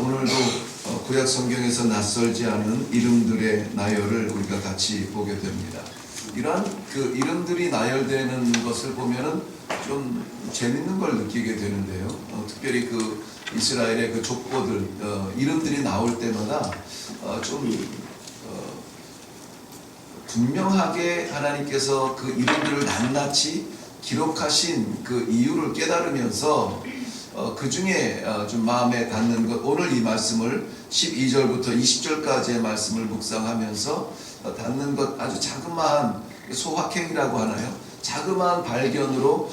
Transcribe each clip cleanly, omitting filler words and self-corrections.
오늘도 구약 성경에서 낯설지 않은 이름들의 나열을 우리가 같이 보게 됩니다. 이러한 그 이름들이 나열되는 것을 보면은 좀 재밌는 걸 느끼게 되는데요. 특별히 그 이스라엘의 그 족보들 이름들이 나올 때마다 좀 분명하게 하나님께서 그 이름들을 낱낱이 기록하신 그 이유를 깨달으면서 그 중에 좀 마음에 닿는 것, 오늘 이 말씀을 12절부터 20절까지의 말씀을 묵상하면서 닿는 것, 아주 자그마한 소확행이라고 하나요? 자그마한 발견으로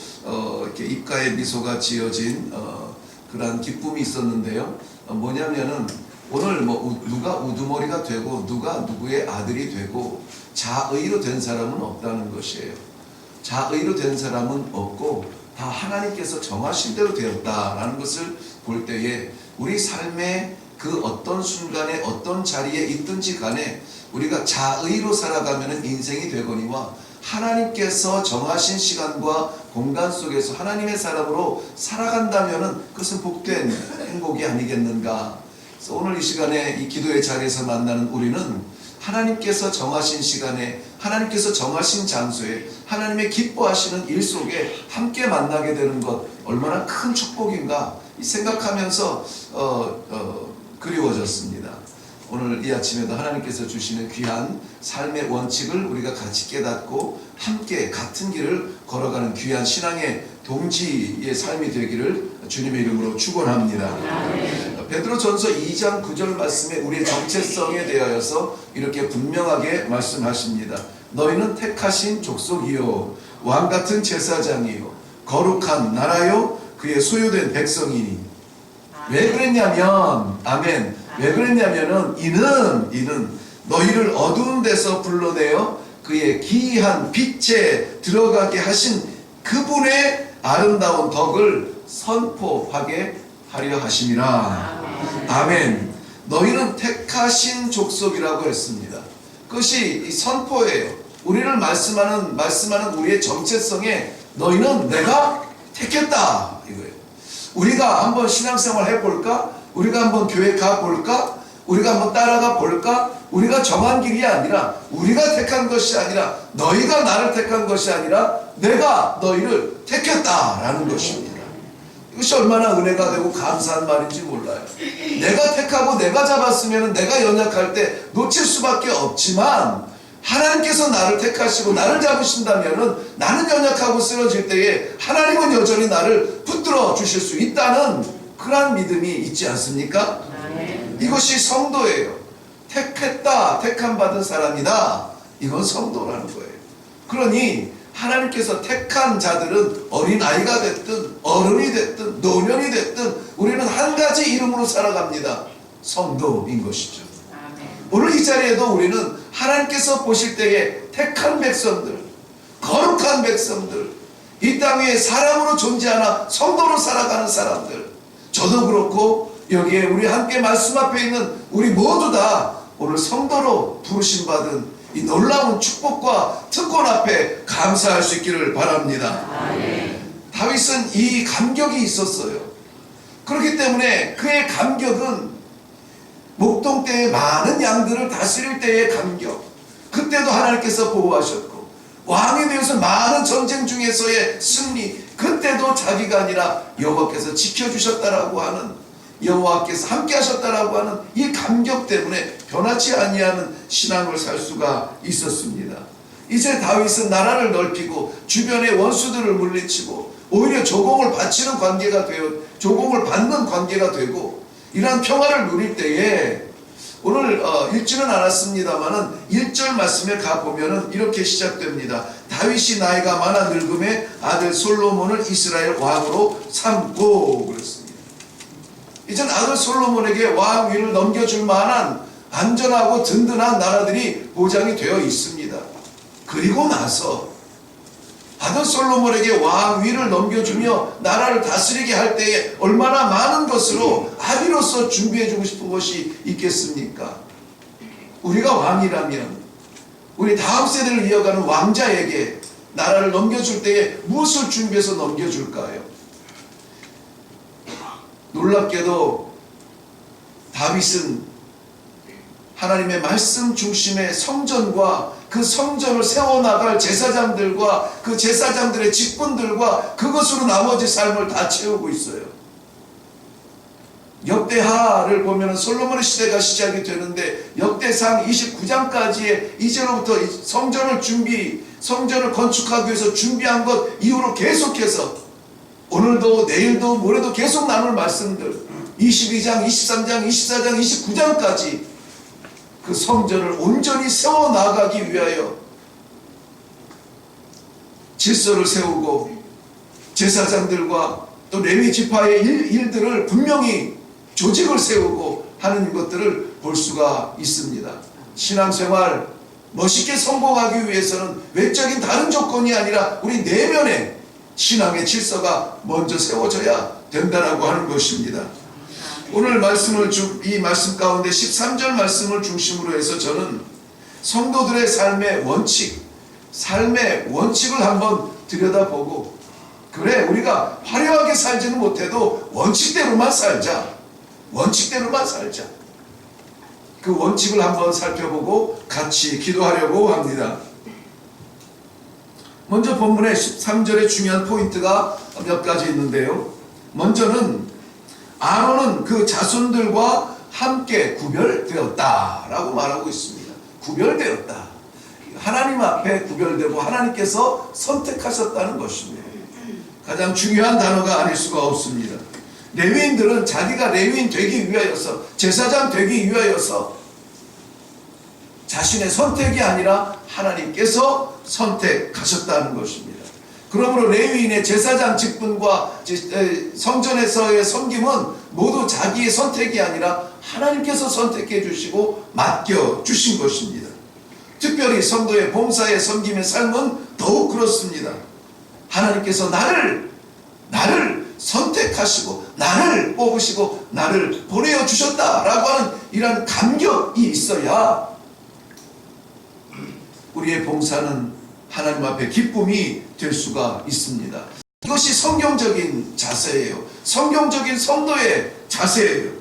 이렇게 입가에 미소가 지어진 그러한 기쁨이 있었는데요. 뭐냐면은 오늘 뭐 누가 우두머리가 되고 누가 누구의 아들이 되고 자의로 된 사람은 없다는 것이에요. 자의로 된 사람은 없고 다 하나님께서 정하신 대로 되었다라는 것을 볼 때에 우리 삶의 그 어떤 순간에 어떤 자리에 있든지 간에 우리가 자의로 살아가면 인생이 되거니와 하나님께서 정하신 시간과 공간 속에서 하나님의 사람으로 살아간다면 그것은 복된 행복이 아니겠는가. 그래서 오늘 이 시간에 이 기도의 자리에서 만나는 우리는 하나님께서 정하신 시간에 하나님께서 정하신 장소에 하나님의 기뻐하시는 일 속에 함께 만나게 되는 것 얼마나 큰 축복인가 생각하면서 그리워졌습니다. 오늘 이 아침에도 하나님께서 주시는 귀한 삶의 원칙을 우리가 같이 깨닫고 함께 같은 길을 걸어가는 귀한 신앙의 동지의 삶이 되기를 주님의 이름으로 축원합니다. 베드로전서 2장 9절 말씀에 우리의 정체성에 대하여서 이렇게 분명하게 말씀하십니다. 너희는 택하신 족속이요 왕같은 제사장이요 거룩한 나라요 그의 소유된 백성이니. 왜 그랬냐면 아멘. 왜 그랬냐면은 이는 너희를 어두운 데서 불러내어 그의 기이한 빛에 들어가게 하신 그분의 아름다운 덕을 선포하게 하려 하심이라. 아멘. 너희는 택하신 족속이라고 했습니다. 그것이 선포예요. 우리를 말씀하는 우리의 정체성에 너희는 내가 택했다 이거예요. 우리가 한번 신앙생활 해볼까? 우리가 한번 교회 가볼까? 우리가 한번 따라가 볼까? 우리가 정한 길이 아니라 우리가 택한 것이 아니라 너희가 나를 택한 것이 아니라 내가 너희를 택했다라는 것입니다. 이것이 얼마나 은혜가 되고 감사한 말인지 몰라요. 내가 택하고 내가 잡았으면 내가 연약할 때 놓칠 수밖에 없지만 하나님께서 나를 택하시고 나를 잡으신다면 나는 연약하고 쓰러질 때에 하나님은 여전히 나를 붙들어 주실 수 있다는 그러한 믿음이 있지 않습니까? 이것이 성도예요. 택했다, 택함 받은 사람이다. 이건 성도라는 거예요. 그러니 하나님께서 택한 자들은 어린아이가 됐든 어른이 됐든 노년이 됐든 우리는 한 가지 이름으로 살아갑니다. 성도인 것이죠. 오늘 이 자리에도 우리는 하나님께서 보실 때에 택한 백성들, 거룩한 백성들, 이 땅 위에 사람으로 존재하나 성도로 살아가는 사람들, 저도 그렇고 여기에 우리 함께 말씀 앞에 있는 우리 모두 다 오늘 성도로 부르심 받은 이 놀라운 축복과 특권 앞에 감사할 수 있기를 바랍니다. 다윗은 이 감격이 있었어요. 그렇기 때문에 그의 감격은 목동 때의 많은 양들을 다스릴 때의 감격, 그때도 하나님께서 보호하셨고 왕에 대해서 많은 전쟁 중에서의 승리, 그때도 자기가 아니라 여호와께서 지켜주셨다라고 하는, 여호와께서 함께 하셨다라고 하는 이 감격 때문에 변하지 아니하는 신앙을 살 수가 있었습니다. 이제 다윗은 나라를 넓히고 주변의 원수들을 물리치고 오히려 조공을 바치는 관계가 되어 조공을 받는 관계가 되고 이러한 평화를 누릴 때에 오늘 읽지는 않았습니다만은 1절 말씀에 가보면은 이렇게 시작됩니다. 다윗이 나이가 많아 늙음에 아들 솔로몬을 이스라엘 왕으로 삼고 그랬습니다. 이젠 아들 솔로몬에게 왕위를 넘겨줄 만한 안전하고 든든한 나라들이 보장이 되어 있습니다. 그리고 나서 아들 솔로몬에게 왕위를 넘겨주며 나라를 다스리게 할 때에 얼마나 많은 것으로 아비로서 준비해주고 싶은 것이 있겠습니까? 우리가 왕이라면 우리 다음 세대를 이어가는 왕자에게 나라를 넘겨줄 때에 무엇을 준비해서 넘겨줄까요? 놀랍게도 다윗은 하나님의 말씀 중심의 성전과 그 성전을 세워나갈 제사장들과 그 제사장들의 직분들과 그것으로 나머지 삶을 다 채우고 있어요. 역대하를 보면 솔로몬의 시대가 시작이 되는데 역대상 29장까지의 이제로부터 성전을 건축하기 위해서 준비한 것 이후로 계속해서 오늘도 내일도 모레도 계속 나눌 말씀들 22장, 23장, 24장, 29장까지 그 성전을 온전히 세워나가기 위하여 질서를 세우고 제사장들과 또 레위 지파의 일들을 분명히 조직을 세우고 하는 것들을 볼 수가 있습니다. 신앙생활 멋있게 성공하기 위해서는 외적인 다른 조건이 아니라 우리 내면의 신앙의 질서가 먼저 세워져야 된다라고 하는 것입니다. 오늘 이 말씀 가운데 13절 말씀을 중심으로 해서 저는 성도들의 삶의 원칙을 한번 들여다보고, 그래 우리가 화려하게 살지는 못해도 원칙대로만 살자. 그 원칙을 한번 살펴보고 같이 기도하려고 합니다. 먼저 본문의 13절에 중요한 포인트가 몇 가지 있는데요. 먼저는 아론은 그 자손들과 함께 구별되었다라고 말하고 있습니다. 구별되었다. 하나님 앞에 구별되고 하나님께서 선택하셨다는 것입니다. 가장 중요한 단어가 아닐 수가 없습니다. 레위인들은 자기가 레위인 되기 위하여서, 제사장 되기 위하여서 자신의 선택이 아니라 하나님께서 선택하셨다는 것입니다. 그러므로 레위인의 제사장 직분과 성전에서의 섬김은 모두 자기의 선택이 아니라 하나님께서 선택해 주시고 맡겨 주신 것입니다. 특별히 성도의 봉사의 섬김의 삶은 더욱 그렇습니다. 하나님께서 나를 선택하시고 나를 뽑으시고 나를 보내어 주셨다라고 하는 이런 감격이 있어야 우리의 봉사는 하나님 앞에 기쁨이 될 수가 있습니다. 이것이 성경적인 자세예요. 성경적인 성도의 자세예요.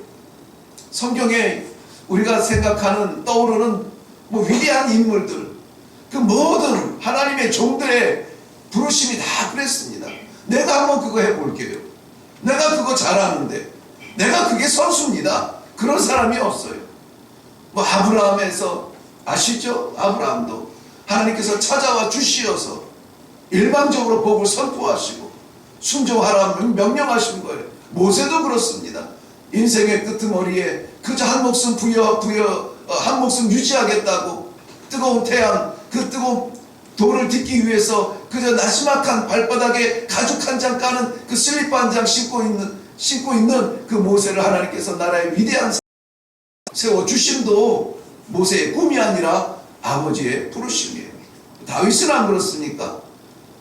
성경에 우리가 생각하는 떠오르는 위대한 인물들, 그 모든 하나님의 종들의 부르심이 다 그랬습니다. 내가 한번 그거 해볼게요. 내가 그거 잘하는데, 내가 그게 선수입니다. 그런 사람이 없어요. 아브라함에서 아시죠? 아브라함도 하나님께서 찾아와 주시어서 일방적으로 복을 선포하시고 순종하라 명령하신 거예요. 모세도 그렇습니다. 인생의 끄트머리에 그저 한 목숨 한 목숨 유지하겠다고 뜨거운 태양, 그 뜨거운 돌을 딛기 위해서 그저 나지막한 발바닥에 가죽 한 장 까는 그 슬리퍼 한 장 신고 있는 그 모세를 하나님께서 나라의 위대한 세워주심도 모세의 꿈이 아니라 아버지의 부르심이에요. 다윗은 안 그렇습니까?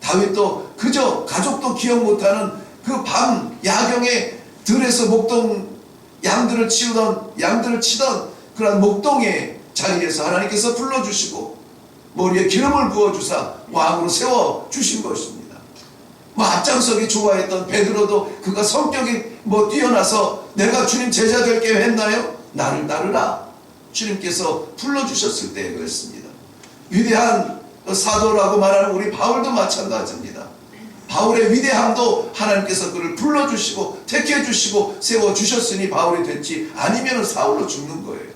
다윗도 그저 가족도 기억 못하는 그 밤 야경에 들에서 양들을 치던 그런 목동의 자리에서 하나님께서 불러주시고 머리에 기름을 부어주사 왕으로 세워주신 것입니다. 앞장서기 좋아했던 베드로도 그가 성격이 뛰어나서 내가 주님 제자 될게 했나요? 나를 따르라. 주님께서 불러주셨을 때 그랬습니다. 위대한 사도라고 말하는 우리 바울도 마찬가지입니다. 바울의 위대함도 하나님께서 그를 불러주시고 택해주시고 세워주셨으니 바울이 됐지, 아니면 사울로 죽는 거예요.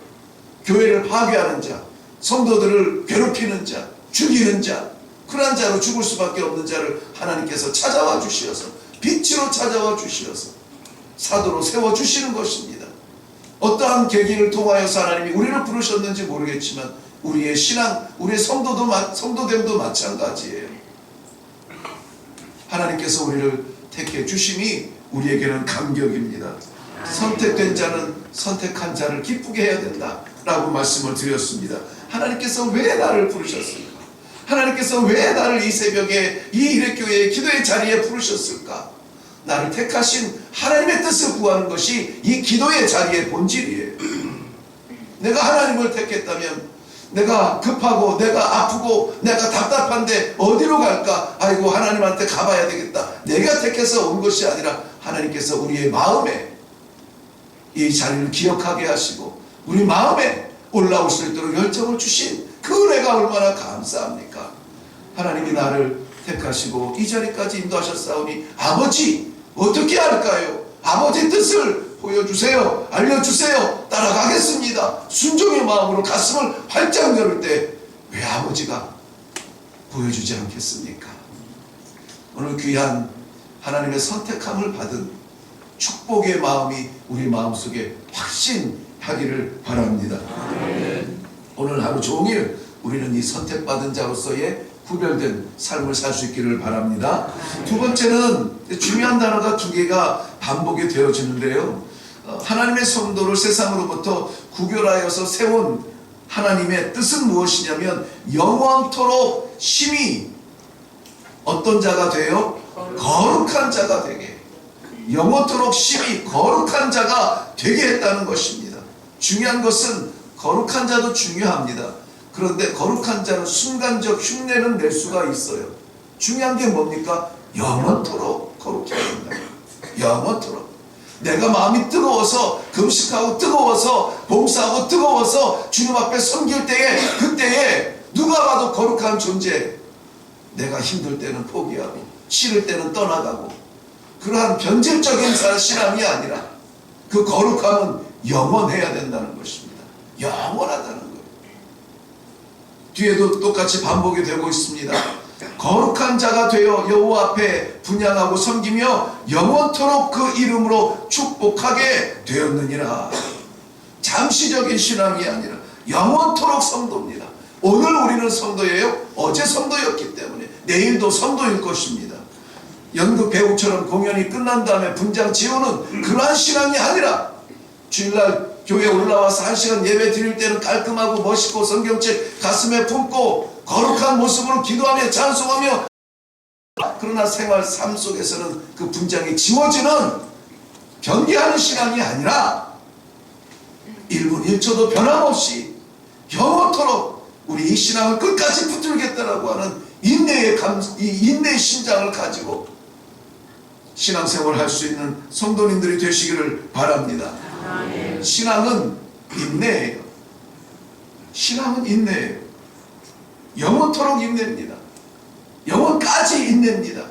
교회를 파괴하는 자, 성도들을 괴롭히는 자, 죽이는 자, 그런 자로 죽을 수밖에 없는 자를 하나님께서 찾아와 주시어서, 빛으로 찾아와 주시어서 사도로 세워주시는 것입니다. 어떠한 계기를 통하여서 하나님이 우리를 부르셨는지 모르겠지만 우리의 신앙, 우리의 성도됨도 마찬가지예요. 하나님께서 우리를 택해 주심이 우리에게는 감격입니다. 선택된 자는 선택한 자를 기쁘게 해야 된다라고 말씀을 드렸습니다. 하나님께서 왜 나를 부르셨을까? 하나님께서 왜 나를 이 새벽에 이 일회교회의 기도의 자리에 부르셨을까? 나를 택하신 하나님의 뜻을 구하는 것이 이 기도의 자리의 본질이에요. 내가 하나님을 택했다면 내가 급하고 내가 아프고 내가 답답한데 어디로 갈까? 아이고 하나님한테 가봐야 되겠다. 내가 택해서 온 것이 아니라 하나님께서 우리의 마음에 이 자리를 기억하게 하시고 우리 마음에 올라올 수 있도록 열정을 주신 그 은혜가 얼마나 감사합니까? 하나님이 나를 택하시고 이 자리까지 인도하셨사오니 아버지 어떻게 할까요? 아버지 뜻을 보여주세요. 알려주세요. 따라가겠습니다. 순종의 마음으로 가슴을 활짝 열을 때 왜 아버지가 보여주지 않겠습니까? 오늘 귀한 하나님의 선택함을 받은 축복의 마음이 우리 마음속에 확신하기를 바랍니다. 오늘 하루 종일 우리는 이 선택받은 자로서의 구별된 삶을 살 수 있기를 바랍니다. 두 번째는 중요한 단어가 두 개가 반복이 되어지는데요. 하나님의 성도를 세상으로부터 구별하여서 세운 하나님의 뜻은 무엇이냐면 영원토록 심히 어떤 자가 돼요? 거룩한 자가 되게, 영원토록 심히 거룩한 자가 되게 했다는 것입니다. 중요한 것은 거룩한 자도 중요합니다. 그런데 거룩한 자는 순간적 흉내는 낼 수가 있어요. 중요한 게 뭡니까? 영원토록 거룩해야 된다. 영원토록. 내가 마음이 뜨거워서 금식하고 뜨거워서 봉사하고 뜨거워서 주님 앞에 섬길 때에, 그때에 누가 봐도 거룩한 존재, 내가 힘들 때는 포기하고 싫을 때는 떠나가고, 그러한 변질적인 신앙이 아니라 그 거룩함은 영원해야 된다는 것입니다. 영원하다는 거예요. 뒤에도 똑같이 반복이 되고 있습니다. 거룩한 자가 되어 여호와 앞에 분향하고 섬기며 영원토록 그 이름으로 축복하게 되었느니라. 잠시적인 신앙이 아니라 영원토록 성도입니다. 오늘 우리는 성도예요. 어제 성도였기 때문에 내일도 성도일 것입니다. 연극 배우처럼 공연이 끝난 다음에 분장 지우는 그러한 신앙이 아니라 주일날 교회에 올라와서 1시간 예배 드릴 때는 깔끔하고 멋있고 성경책 가슴에 품고 거룩한 모습으로 기도하며 찬송하며, 그러나 생활 삶 속에서는 그 분장이 지워지는 변개하는 신앙이 아니라 1분 1초도 변함없이 영원토록 우리 이 신앙을 끝까지 붙들겠다라고 하는 인내의 심장을 가지고 신앙생활을 할 수 있는 성도님들이 되시기를 바랍니다. 신앙은 인내예요. 신앙은 인내예요. 영원토록 인내입니다. 영원까지 인내입니다.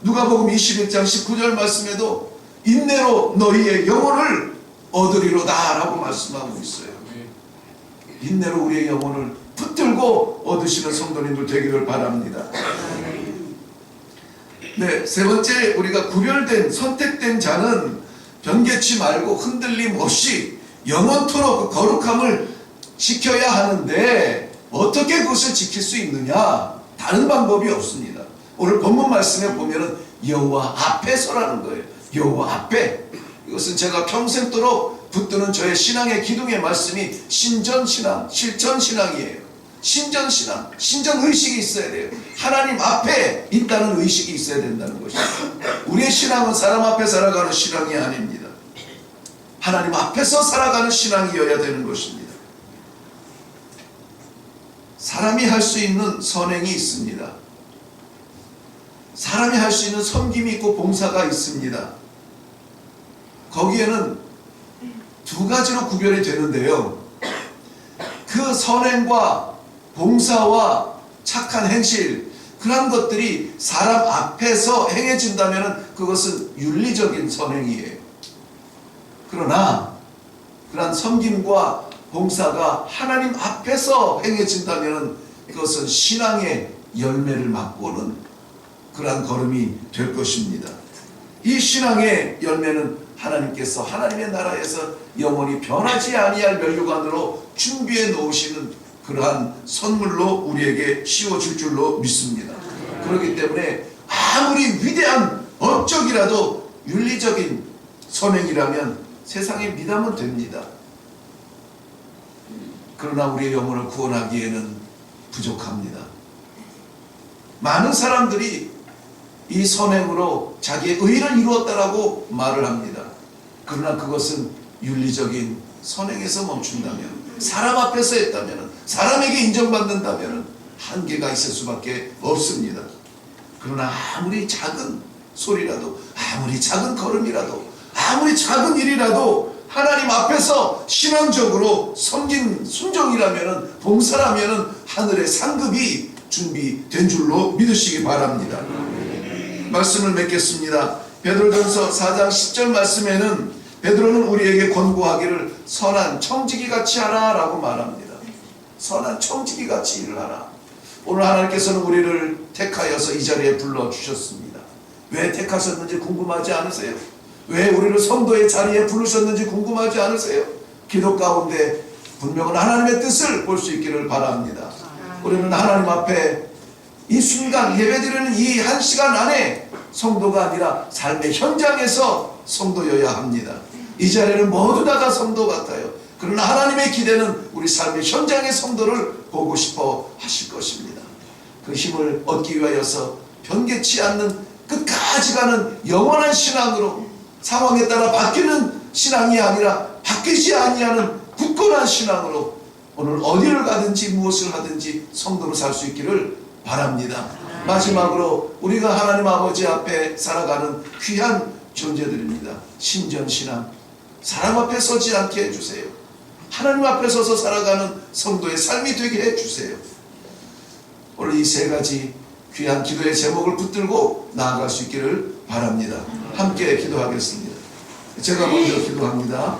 누가복음 21장 19절 말씀에도 인내로 너희의 영혼을 얻으리로다 라고 말씀하고 있어요. 인내로 우리의 영혼을 붙들고 얻으시는 성도님들 되기를 바랍니다. 네, 세 번째, 우리가 구별된 선택된 자는 변개치 말고 흔들림 없이 영원토록 그 거룩함을 지켜야 하는데 어떻게 그것을 지킬 수 있느냐? 다른 방법이 없습니다. 오늘 본문 말씀에 보면은 여호와 앞에서라는 거예요. 여호와 앞에. 이것은 제가 평생도록 붙드는 저의 신앙의 기둥의 말씀이 신전신앙, 실천신앙이에요. 신전신앙, 신전의식이 있어야 돼요. 하나님 앞에 있다는 의식이 있어야 된다는 것입니다. 우리의 신앙은 사람 앞에 살아가는 신앙이 아닙니다. 하나님 앞에서 살아가는 신앙이어야 되는 것입니다. 사람이 할 수 있는 선행이 있습니다. 사람이 할 수 있는 섬김이 있고 봉사가 있습니다. 거기에는 두 가지로 구별이 되는데요. 그 선행과 봉사와 착한 행실, 그런 것들이 사람 앞에서 행해진다면 그것은 윤리적인 선행이에요. 그러나 그러한 섬김과 봉사가 하나님 앞에서 행해진다면 그것은 신앙의 열매를 맛보는 그러한 걸음이 될 것입니다. 이 신앙의 열매는 하나님께서 하나님의 나라에서 영원히 변하지 아니할 면류관으로 준비해 놓으시는 그러한 선물로 우리에게 씌워줄 줄로 믿습니다. 그렇기 때문에 아무리 위대한 업적이라도 윤리적인 선행이라면 세상에 믿으면 됩니다. 그러나 우리의 영혼을 구원하기에는 부족합니다. 많은 사람들이 이 선행으로 자기의 의를 이루었다라고 말을 합니다. 그러나 그것은 윤리적인 선행에서 멈춘다면, 사람 앞에서 했다면, 사람에게 인정받는다면 한계가 있을 수밖에 없습니다. 그러나 아무리 작은 소리라도, 아무리 작은 걸음이라도, 아무리 작은 일이라도 하나님 앞에서 신앙적으로 섬긴 순종이라면은, 봉사라면은 하늘의 상급이 준비된 줄로 믿으시기 바랍니다. 말씀을 맺겠습니다. 베드로전서 4장 10절 말씀에는 베드로는 우리에게 권고하기를 선한 청지기 같이 하라 라고 말합니다. 선한 청지기 같이 일을 하라. 오늘 하나님께서는 우리를 택하여서 이 자리에 불러주셨습니다. 왜 택하셨는지 궁금하지 않으세요? 왜 우리를 성도의 자리에 부르셨는지 궁금하지 않으세요? 기도 가운데 분명한 하나님의 뜻을 볼 수 있기를 바랍니다. 우리는 하나님 앞에 이 순간 예배드리는 이 한 시간 안에 성도가 아니라 삶의 현장에서 성도여야 합니다. 이 자리는 모두 다가 성도 같아요. 그러나 하나님의 기대는 우리 삶의 현장의 성도를 보고 싶어 하실 것입니다. 그 힘을 얻기 위하여서 변개치 않는 끝까지 가는 영원한 신앙으로, 상황에 따라 바뀌는 신앙이 아니라 바뀌지 아니하는 굳건한 신앙으로 오늘 어디를 가든지 무엇을 하든지 성도로 살 수 있기를 바랍니다. 마지막으로 우리가 하나님 아버지 앞에 살아가는 귀한 존재들입니다. 신전신앙, 사람 앞에 서지 않게 해주세요. 하나님 앞에 서서 살아가는 성도의 삶이 되게 해주세요. 오늘 이 세 가지 귀한 기도의 제목을 붙들고 나아갈 수 있기를 바랍니다. 함께 기도하겠습니다. 제가 먼저 기도합니다.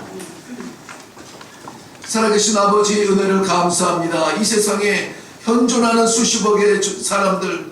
살아계신 아버지, 은혜를 감사합니다. 이 세상에 현존하는 수십억의 사람들,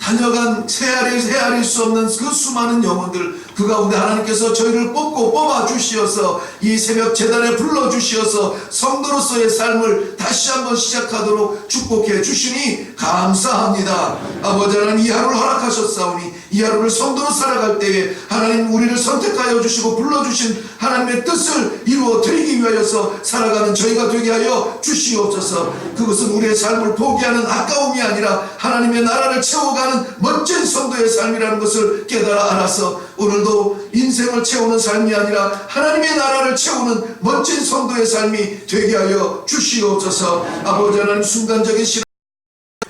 다녀간 헤아릴 수 없는 그 수많은 영혼들, 그 가운데 하나님께서 저희를 뽑아 주시어서 이 새벽 제단에 불러 주시어서 성도로서의 삶을 다시 한번 시작하도록 축복해 주시니 감사합니다. 아버지 하나님, 이 하루를 허락하셨사오니 이 하루를 성도로 살아갈 때에 하나님 우리를 선택하여 주시고 불러주신 하나님의 뜻을 이루어 드리기 위하여서 살아가는 저희가 되게 하여 주시옵소서. 그것은 우리의 삶을 포기하는 아까움이 아니라 하나님의 나라를 채워가는 멋진 성도의 삶이라는 것을 깨달아 알아서 오늘도 인생을 채우는 삶이 아니라 하나님의 나라를 채우는 멋진 성도의 삶이 되게 하여 주시옵소서. 아버지 하나님, 순간적인 신앙,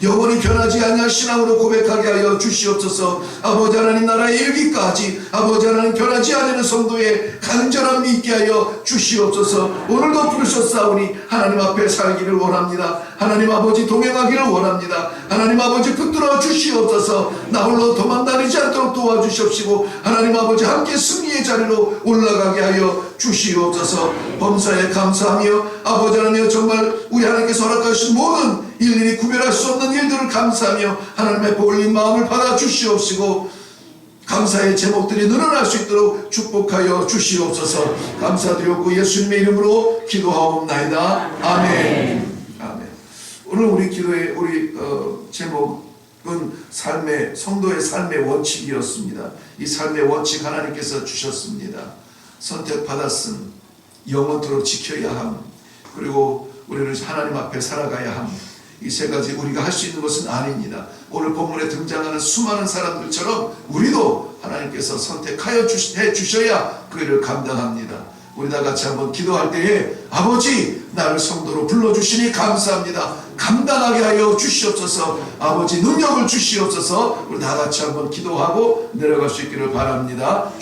영원히 변하지 아니할 신앙으로 고백하게 하여 주시옵소서. 아버지 하나님, 나라에 이르기까지 아버지 하나님 변하지 않는 성도의 간절함이 있게 하여 주시옵소서. 오늘도 부르셨사오니 하나님 앞에 살기를 원합니다. 하나님 아버지, 동행하기를 원합니다. 하나님 아버지, 붙들어 주시옵소서. 나 홀로 도망다니지 않도록 도와주시옵시고 하나님 아버지, 함께 승리의 자리로 올라가게 하여 주시옵소서. 범사에 감사하며 아버지 하나님, 정말 우리 하나님께서 허락하신 모든 일일이 구별할 수 없는 일들을 감사하며 하나님의 복을 마음을 받아 주시옵시고 감사의 제목들이 늘어날 수 있도록 축복하여 주시옵소서. 감사드렸고 예수님의 이름으로 기도하옵나이다. 아멘. 아멘. 오늘 우리 기도의 제목은 성도의 삶의 원칙이었습니다. 이 삶의 원칙 하나님께서 주셨습니다. 선택받았음, 영원토록 지켜야 함, 그리고 우리는 하나님 앞에 살아가야 함. 이 세 가지 우리가 할 수 있는 것은 아닙니다. 오늘 본문에 등장하는 수많은 사람들처럼 우리도 하나님께서 선택하여 주셔야 그 일을 감당합니다. 우리 다 같이 한번 기도할 때에 아버지, 나를 성도로 불러주시니 감사합니다. 감당하게 하여 주시옵소서. 아버지, 능력을 주시옵소서. 우리 다 같이 한번 기도하고 내려갈 수 있기를 바랍니다.